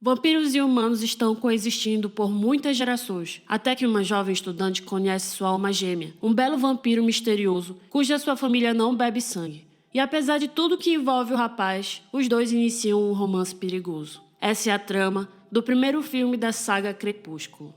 Vampiros e humanos estão coexistindo por muitas gerações, até que uma jovem estudante conhece sua alma gêmea, um belo vampiro misterioso, cuja sua família não bebe sangue. E apesar de tudo que envolve o rapaz, os dois iniciam um romance perigoso. Essa é a trama do primeiro filme da saga Crepúsculo.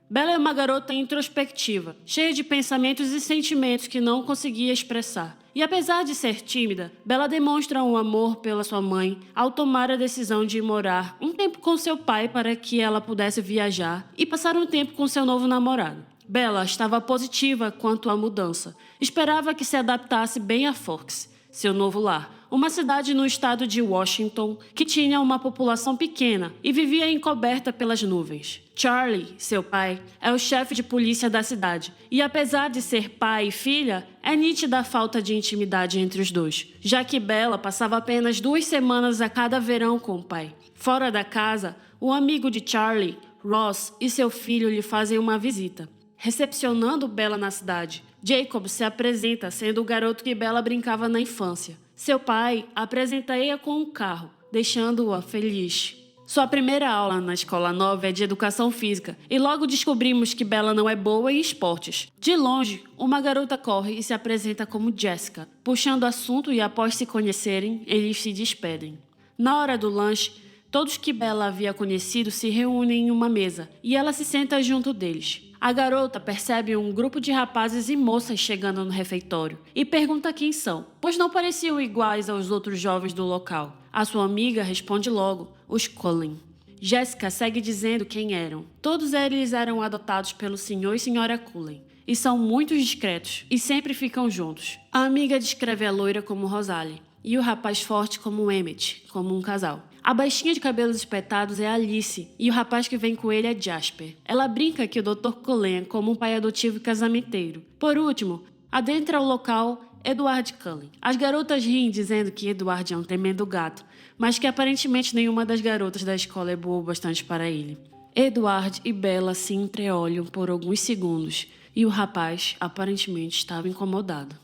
Bella é uma garota introspectiva, cheia de pensamentos e sentimentos que não conseguia expressar. E apesar de ser tímida, Bella demonstra um amor pela sua mãe ao tomar a decisão de morar um tempo com seu pai para que ela pudesse viajar e passar um tempo com seu novo namorado. Bella estava positiva quanto à mudança. Esperava que se adaptasse bem a Forks, seu novo lar, uma cidade no estado de Washington que tinha uma população pequena e vivia encoberta pelas nuvens. Charlie, seu pai, é o chefe de polícia da cidade e, apesar de ser pai e filha, é nítida a falta de intimidade entre os dois, já que Bella passava apenas 2 semanas a cada verão com o pai. Fora da casa, o amigo de Charlie, Ross, e seu filho lhe fazem uma visita. Recepcionando Bella na cidade, Jacob se apresenta sendo o garoto que Bella brincava na infância. Seu pai apresenta-a com um carro, deixando-a feliz. Sua primeira aula na escola nova é de educação física e logo descobrimos que Bella não é boa em esportes. De longe, uma garota corre e se apresenta como Jessica. Puxando assunto e após se conhecerem, eles se despedem. Na hora do lanche, todos que Bella havia conhecido se reúnem em uma mesa e ela se senta junto deles. A garota percebe um grupo de rapazes e moças chegando no refeitório e pergunta quem são, pois não pareciam iguais aos outros jovens do local. A sua amiga responde logo, os Cullen. Jessica segue dizendo quem eram. Todos eles eram adotados pelo Sr. e Sra. Cullen e são muito discretos e sempre ficam juntos. A amiga descreve a loira como Rosalie e o rapaz forte como Emmett, como um casal. A baixinha de cabelos espetados é Alice e o rapaz que vem com ele é Jasper. Ela brinca que o Dr. Cullen é como um pai adotivo e casamenteiro. Por último, adentra o local Edward Cullen. As garotas riem dizendo que Edward é um tremendo gato, mas que aparentemente nenhuma das garotas da escola é boa o bastante para ele. Edward e Bella se entreolham por alguns segundos e o rapaz aparentemente estava incomodado.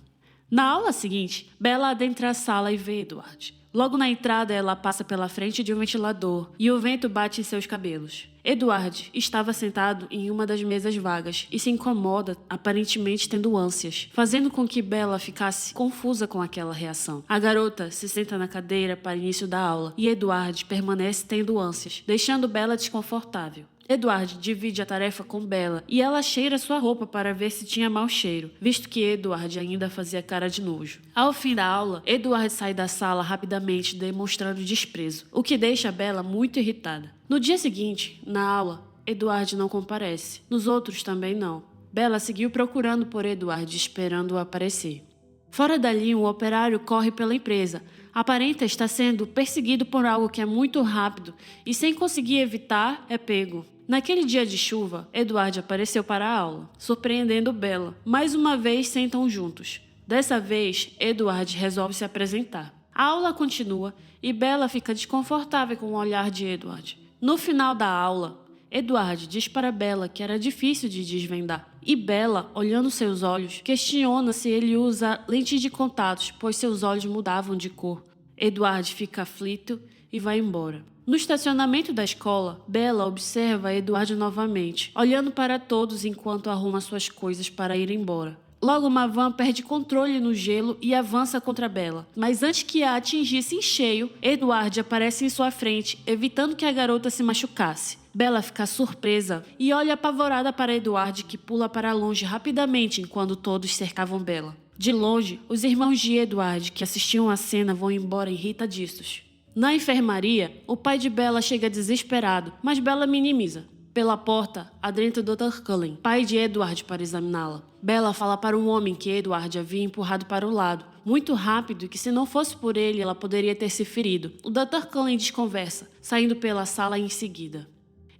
Na aula seguinte, Bella adentra a sala e vê Edward. Logo na entrada, ela passa pela frente de um ventilador e o vento bate em seus cabelos. Edward estava sentado em uma das mesas vagas e se incomoda, aparentemente tendo ânsias, fazendo com que Bella ficasse confusa com aquela reação. A garota se senta na cadeira para o início da aula e Edward permanece tendo ânsias, deixando Bella desconfortável. Edward divide a tarefa com Bella e ela cheira sua roupa para ver se tinha mau cheiro, visto que Edward ainda fazia cara de nojo. Ao fim da aula, Edward sai da sala rapidamente demonstrando desprezo, o que deixa Bella muito irritada. No dia seguinte, na aula, Edward não comparece. Nos outros também não. Bella seguiu procurando por Edward, esperando-o aparecer. Fora dali, um operário corre pela empresa. Aparenta estar sendo perseguido por algo que é muito rápido e, sem conseguir evitar, é pego. Naquele dia de chuva, Edward apareceu para a aula, surpreendendo Bella. Mais uma vez sentam juntos. Dessa vez, Edward resolve se apresentar. A aula continua e Bella fica desconfortável com o olhar de Edward. No final da aula, Edward diz para Bella que era difícil de desvendar. E Bella, olhando seus olhos, questiona se ele usa lentes de contatos, pois seus olhos mudavam de cor. Edward fica aflito e vai embora. No estacionamento da escola, Bella observa Edward novamente, olhando para todos enquanto arruma suas coisas para ir embora. Logo, uma van perde controle no gelo e avança contra Bella. Mas antes que a atingisse em cheio, Edward aparece em sua frente, evitando que a garota se machucasse. Bella fica surpresa e olha apavorada para Edward, que pula para longe rapidamente enquanto todos cercavam Bella. De longe, os irmãos de Edward, que assistiam à cena, vão embora irritadiços. Na enfermaria, o pai de Bella chega desesperado, mas Bella minimiza. Pela porta, adentra o Dr. Cullen, pai de Edward, para examiná-la. Bella fala para um homem que Edward havia empurrado para o lado, muito rápido e que se não fosse por ele, ela poderia ter se ferido. O Dr. Cullen desconversa, saindo pela sala em seguida.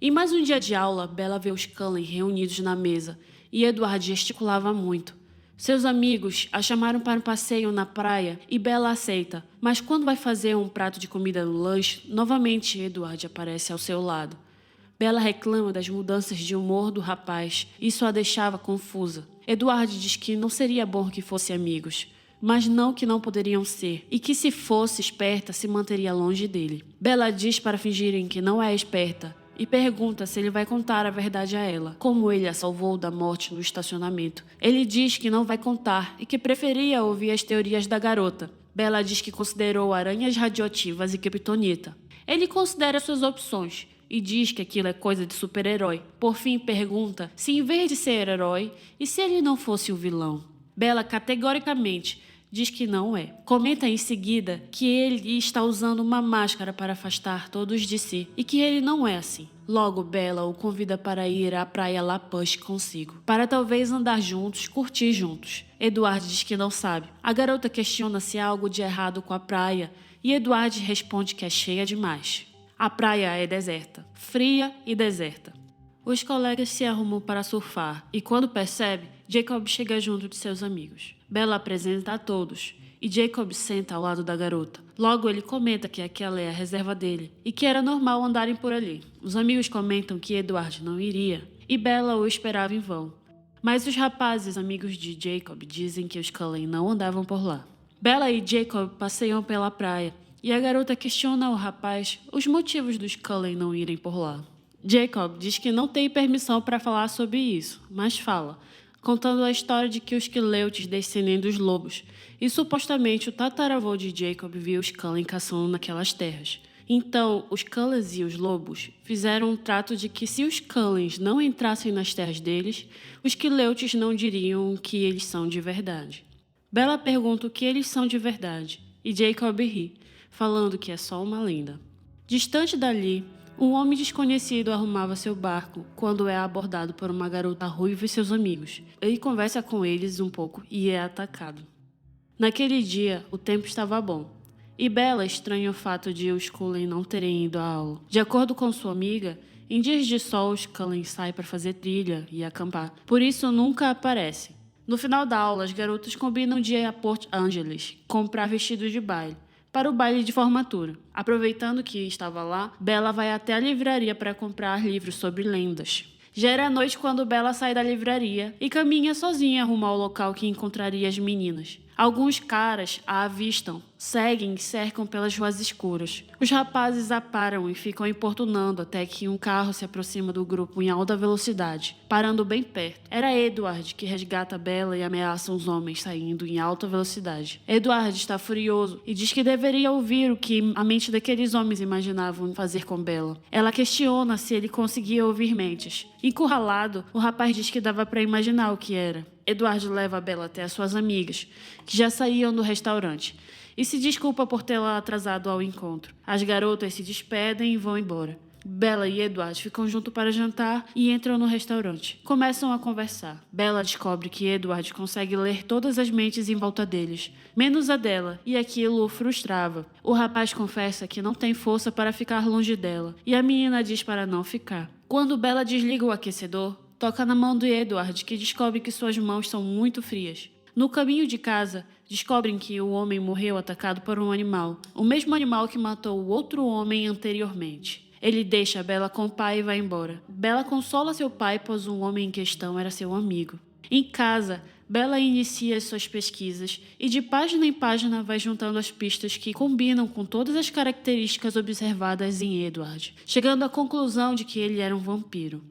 Em mais um dia de aula, Bella vê os Cullen reunidos na mesa e Edward gesticulava muito. Seus amigos a chamaram para um passeio na praia e Bella aceita, mas quando vai fazer um prato de comida no lanche, novamente Edward aparece ao seu lado. Bella reclama das mudanças de humor do rapaz, isso a deixava confusa. Edward diz que não seria bom que fossem amigos, mas não que não poderiam ser, e que se fosse esperta se manteria longe dele. Bella diz para fingirem que não é esperta e pergunta se ele vai contar a verdade a ela, como ele a salvou da morte no estacionamento. Ele diz que não vai contar e que preferia ouvir as teorias da garota. Bella diz que considerou aranhas radioativas e kryptonita. Ele considera suas opções e diz que aquilo é coisa de super-herói. Por fim, pergunta se em vez de ser herói, e se ele não fosse o vilão? Bella categoricamente diz que não é. Comenta em seguida que ele está usando uma máscara para afastar todos de si e que ele não é assim. Logo, Bella o convida para ir à praia La Push consigo, para talvez andar juntos, curtir juntos. Edward diz que não sabe. A garota questiona se há algo de errado com a praia e Edward responde que é cheia demais. A praia é deserta, fria e deserta. Os colegas se arrumam para surfar e, quando percebe, Jacob chega junto de seus amigos. Bella apresenta a todos e Jacob senta ao lado da garota. Logo, ele comenta que aquela é a reserva dele e que era normal andarem por ali. Os amigos comentam que Edward não iria e Bella o esperava em vão. Mas os rapazes amigos de Jacob dizem que os Cullen não andavam por lá. Bella e Jacob passeiam pela praia e a garota questiona ao rapaz os motivos dos Cullen não irem por lá. Jacob diz que não tem permissão para falar sobre isso, mas fala, contando a história de que os Quileutes descendem dos lobos, e supostamente o tataravô de Jacob viu os Cullen caçando naquelas terras. Então, os Cullens e os lobos fizeram um trato de que se os Cullens não entrassem nas terras deles, os Quileutes não diriam que eles são de verdade. Bella pergunta o que eles são de verdade, e Jacob ri, falando que é só uma lenda. Distante dali, um homem desconhecido arrumava seu barco quando é abordado por uma garota ruiva e seus amigos. Ele conversa com eles um pouco e é atacado. Naquele dia, o tempo estava bom, e Bella estranha o fato de os Cullen não terem ido à aula. De acordo com sua amiga, em dias de sol os Cullen saem para fazer trilha e acampar, por isso nunca aparecem. No final da aula, as garotas combinam de ir a Port Angeles, comprar vestidos de baile, para o baile de formatura. Aproveitando que estava lá, Bella vai até a livraria para comprar livros sobre lendas. Já era noite quando Bella sai da livraria e caminha sozinha rumo ao local que encontraria as meninas. Alguns caras a avistam, seguem e cercam pelas ruas escuras. Os rapazes a param e ficam importunando até que um carro se aproxima do grupo em alta velocidade, parando bem perto. Era Edward que resgata Bella e ameaça os homens saindo em alta velocidade. Edward está furioso e diz que deveria ouvir o que a mente daqueles homens imaginavam fazer com Bella. Ela questiona se ele conseguia ouvir mentes. Encurralado, o rapaz diz que dava para imaginar o que era. Edward leva Bella até as suas amigas, que já saíam do restaurante, e se desculpa por tê-la atrasado ao encontro. As garotas se despedem e vão embora. Bella e Edward ficam juntos para jantar e entram no restaurante. Começam a conversar. Bella descobre que Edward consegue ler todas as mentes em volta deles, menos a dela, e aquilo o frustrava. O rapaz confessa que não tem força para ficar longe dela, e a menina diz para não ficar. Quando Bella desliga o aquecedor, toca na mão de Edward, que descobre que suas mãos são muito frias. No caminho de casa, descobrem que o homem morreu atacado por um animal, o mesmo animal que matou o outro homem anteriormente. Ele deixa Bella com o pai e vai embora. Bella consola seu pai, pois o homem em questão era seu amigo. Em casa, Bella inicia suas pesquisas e de página em página vai juntando as pistas que combinam com todas as características observadas em Edward, chegando à conclusão de que ele era um vampiro.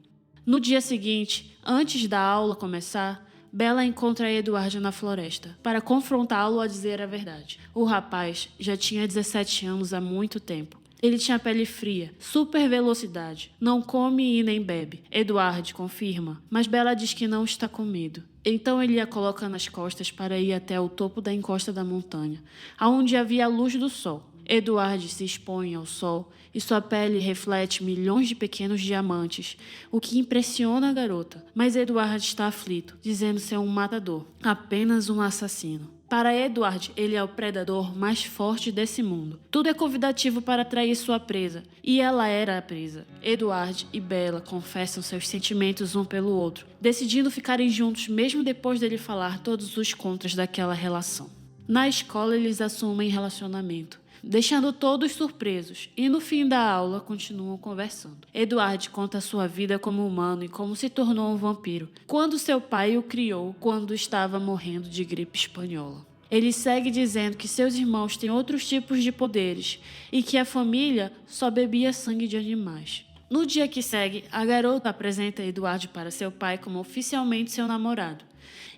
No dia seguinte, antes da aula começar, Bella encontra Edward na floresta, para confrontá-lo a dizer a verdade. O rapaz já tinha 17 anos há muito tempo. Ele tinha pele fria, super velocidade, não come e nem bebe. Edward confirma, mas Bella diz que não está com medo. Então ele a coloca nas costas para ir até o topo da encosta da montanha, aonde havia a luz do sol. Edward se expõe ao sol e sua pele reflete milhões de pequenos diamantes, o que impressiona a garota. Mas Edward está aflito, dizendo ser um matador, apenas um assassino. Para Edward, ele é o predador mais forte desse mundo. Tudo é convidativo para atrair sua presa, e ela era a presa. Edward e Bella confessam seus sentimentos um pelo outro, decidindo ficarem juntos mesmo depois dele falar todos os contras daquela relação. Na escola, eles assumem relacionamento, deixando todos surpresos, e no fim da aula continuam conversando. Edward conta sua vida como humano e como se tornou um vampiro, quando seu pai o criou quando estava morrendo de gripe espanhola. Ele segue dizendo que seus irmãos têm outros tipos de poderes e que a família só bebia sangue de animais. No dia que segue, a garota apresenta Edward para seu pai como oficialmente seu namorado.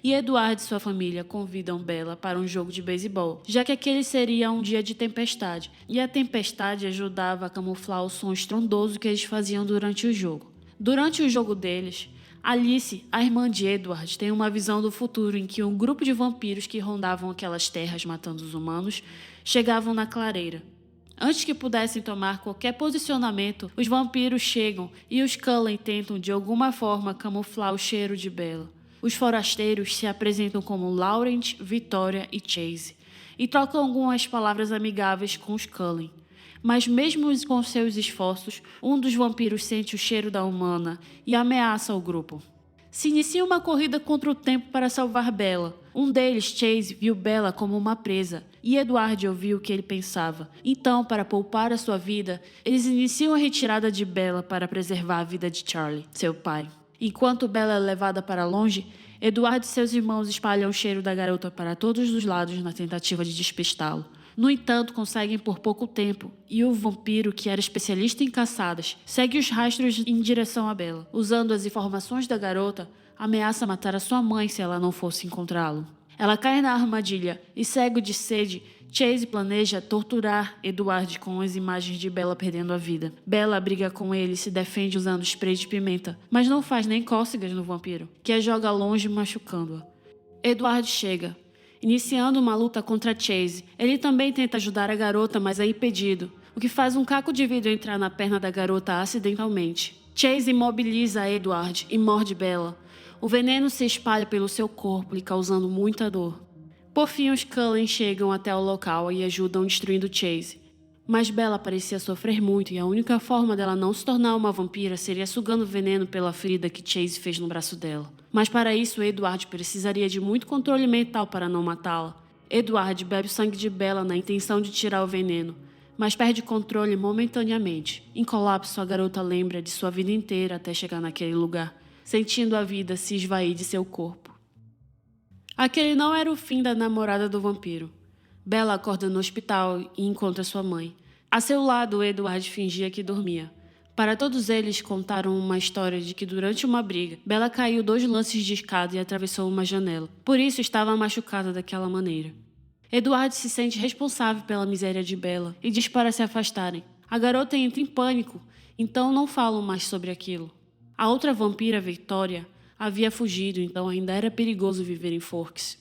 E Edward e sua família convidam Bella para um jogo de beisebol, já que aquele seria um dia de tempestade, e a tempestade ajudava a camuflar o som estrondoso que eles faziam durante o jogo. Durante o jogo deles, Alice, a irmã de Edward, tem uma visão do futuro em que um grupo de vampiros que rondavam aquelas terras matando os humanos chegavam na clareira. Antes que pudessem tomar qualquer posicionamento, os vampiros chegam e os Cullen tentam de alguma forma camuflar o cheiro de Bella. Os forasteiros se apresentam como Laurent, Victoria e Chase e trocam algumas palavras amigáveis com os Cullen. Mas mesmo com seus esforços, um dos vampiros sente o cheiro da humana e ameaça o grupo. Se inicia uma corrida contra o tempo para salvar Bella. Um deles, Chase, viu Bella como uma presa e Edward ouviu o que ele pensava. Então, para poupar a sua vida, eles iniciam a retirada de Bella para preservar a vida de Charlie, seu pai. Enquanto Bella é levada para longe, Edward e seus irmãos espalham o cheiro da garota para todos os lados na tentativa de despistá-lo. No entanto, conseguem por pouco tempo, e o vampiro, que era especialista em caçadas, segue os rastros em direção a Bella. Usando as informações da garota, ameaça matar a sua mãe se ela não fosse encontrá-lo. Ela cai na armadilha e, cego de sede, Chase planeja torturar Edward com as imagens de Bella perdendo a vida. Bella briga com ele e se defende usando spray de pimenta, mas não faz nem cócegas no vampiro, que a joga longe machucando-a. Edward chega, iniciando uma luta contra Chase. Ele também tenta ajudar a garota, mas é impedido, o que faz um caco de vidro entrar na perna da garota acidentalmente. Chase imobiliza Edward e morde Bella. O veneno se espalha pelo seu corpo, lhe causando muita dor. Por fim, os Cullen chegam até o local e ajudam destruindo Chase. Mas Bella parecia sofrer muito e a única forma dela não se tornar uma vampira seria sugando veneno pela ferida que Chase fez no braço dela. Mas para isso, Edward precisaria de muito controle mental para não matá-la. Edward bebe o sangue de Bella na intenção de tirar o veneno, mas perde controle momentaneamente. Em colapso, a garota lembra de sua vida inteira até chegar naquele lugar, sentindo a vida se esvair de seu corpo. Aquele não era o fim da namorada do vampiro. Bella acorda no hospital e encontra sua mãe. A seu lado, Edward fingia que dormia. Para todos eles, contaram uma história de que durante uma briga, Bella caiu 2 lances de escada e atravessou uma janela. Por isso, estava machucada daquela maneira. Edward se sente responsável pela miséria de Bella e diz para se afastarem. A garota entra em pânico, então não falam mais sobre aquilo. A outra vampira, Victoria, havia fugido, então ainda era perigoso viver em Forks.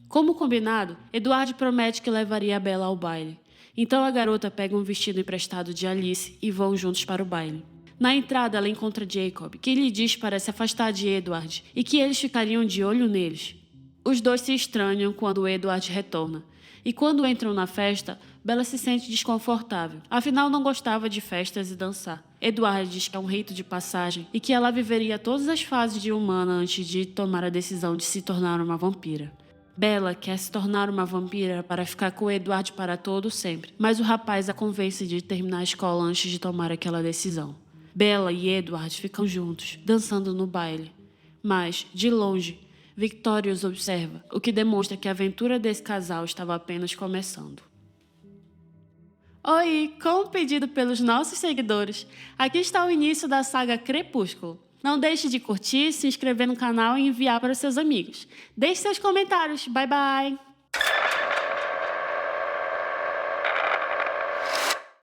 Como combinado, Edward promete que levaria a Bella ao baile. Então a garota pega um vestido emprestado de Alice e vão juntos para o baile. Na entrada, ela encontra Jacob, que lhe diz para se afastar de Edward e que eles ficariam de olho neles. Os dois se estranham quando Edward retorna. E quando entram na festa, Bella se sente desconfortável. Afinal, não gostava de festas e dançar. Edward diz que é um rito de passagem e que ela viveria todas as fases de humana antes de tomar a decisão de se tornar uma vampira. Bella quer se tornar uma vampira para ficar com Edward para todo sempre, mas o rapaz a convence de terminar a escola antes de tomar aquela decisão. Bella e Edward ficam juntos, dançando no baile. Mas, de longe, Victoria os observa, o que demonstra que a aventura desse casal estava apenas começando. Oi, como pedido pelos nossos seguidores, aqui está o início da saga Crepúsculo. Não deixe de curtir, se inscrever no canal e enviar para os seus amigos. Deixe seus comentários. Bye, bye!